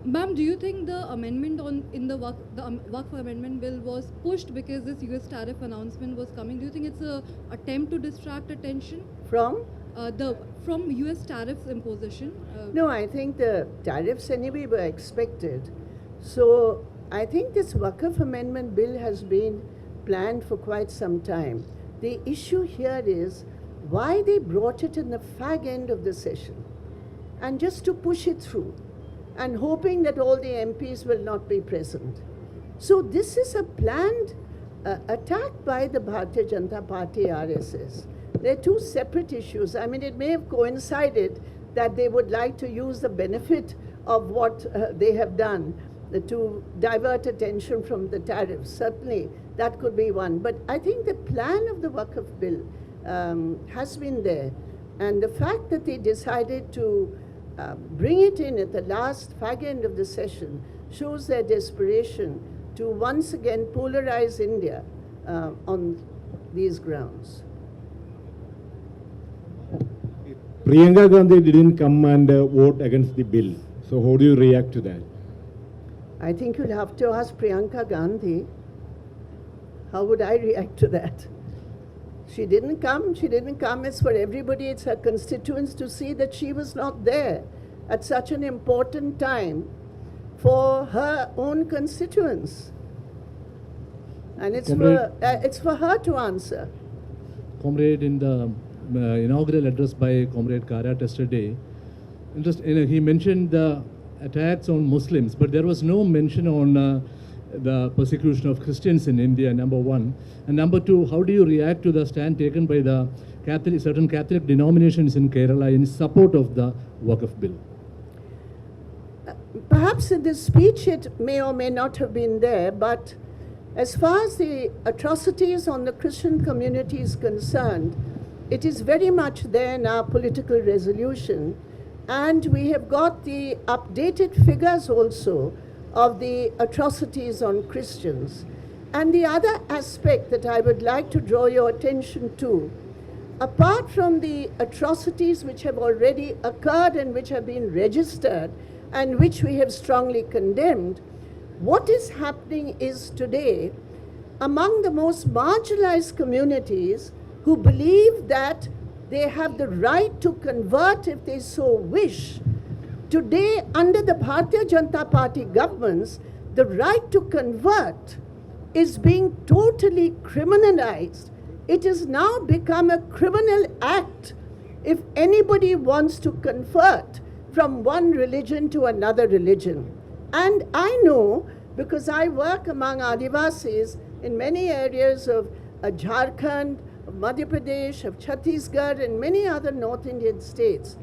Ma'am, do you think the amendment in the Waqf amendment bill was pushed because this US tariff announcement was coming? Do you think it's a attempt to distract attention From? from US tariffs imposition? No, I think the tariffs anyway were expected. So I think this Waqf amendment bill has been planned for quite some time. The issue here is why they brought it in the fag end of the session and just to push it through and hoping that all the MPs will not be present. So this is a planned attack by the Bharatiya Janata Party RSS. They're two separate issues. I mean, it may have coincided that they would like to use the benefit of what they have done to divert attention from the tariffs. Certainly, that could be one. But I think the plan of the Waqf bill has been there. And the fact that they decided to bring it in at the last fag end of the session shows their desperation to once again polarize India on these grounds. Priyanka Gandhi didn't come and vote against the bill. So how do you react to that? I think you'll have to ask Priyanka Gandhi. How would I react to that? She didn't come. She didn't come. It's for everybody. It's her constituents to see that she was not there at such an important time for her own constituents. And it's for her to answer. Comrade, in the inaugural address by Comrade Karat yesterday, he mentioned the attacks on Muslims, but there was no mention on the persecution of Christians in India, number one. And number two, how do you react to the stand taken by the certain Catholic denominations in Kerala in support of the Waqf bill? Perhaps in this speech it may or may not have been there, but as far as the atrocities on the Christian community is concerned, it is very much there in our political resolution. And we have got the updated figures also of the atrocities on Christians. And the other aspect that I would like to draw your attention to, apart from the atrocities which have already occurred and which have been registered and which we have strongly condemned, what is happening is today among the most marginalized communities who believe that they have the right to convert if they so wish. Today, under the Bharatiya Janata Party governments, the right to convert is being totally criminalized. It has now become a criminal act if anybody wants to convert from one religion to another religion. And I know, because I work among Adivasis in many areas of Jharkhand, of Madhya Pradesh, of Chhattisgarh, and many other North Indian states.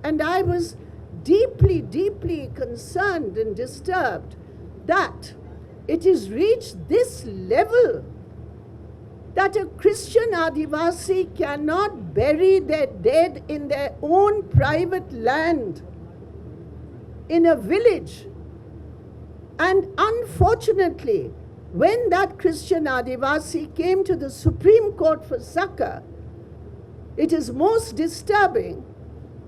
And I was deeply, deeply concerned and disturbed that it has reached this level that a Christian Adivasi cannot bury their dead in their own private land, in a village. And unfortunately, when that Christian Adivasi came to the Supreme Court for succor, it is most disturbing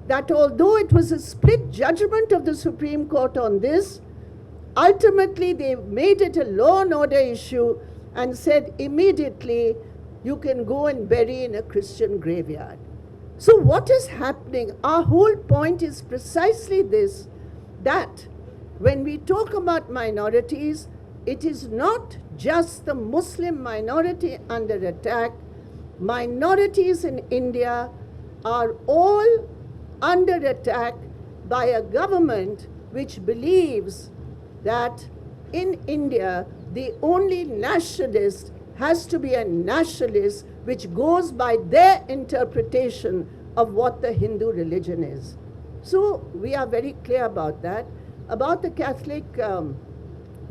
that although it was a split judgment of the Supreme Court on this, ultimately they made it a law and order issue and said immediately you can go and bury in a Christian graveyard. So what is happening? Our whole point is precisely this, that when we talk about minorities, it is not just the Muslim minority under attack. Minorities in India are all under attack by a government which believes that in India, the only nationalist has to be a nationalist which goes by their interpretation of what the Hindu religion is. So we are very clear about that. About the Catholic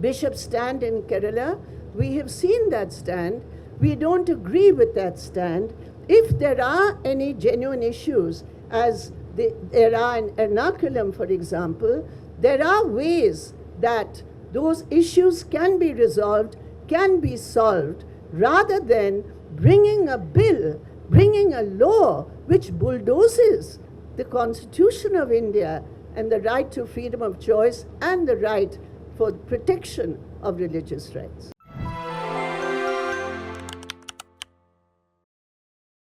bishop's stand in Kerala, we have seen that stand. We don't agree with that stand. If there are any genuine issues, as there are in Ernakulam, for example, there are ways that those issues can be resolved, can be solved, rather than bringing a bill, bringing a law which bulldozes the Constitution of India and the right to freedom of choice and the right for protection of religious rights.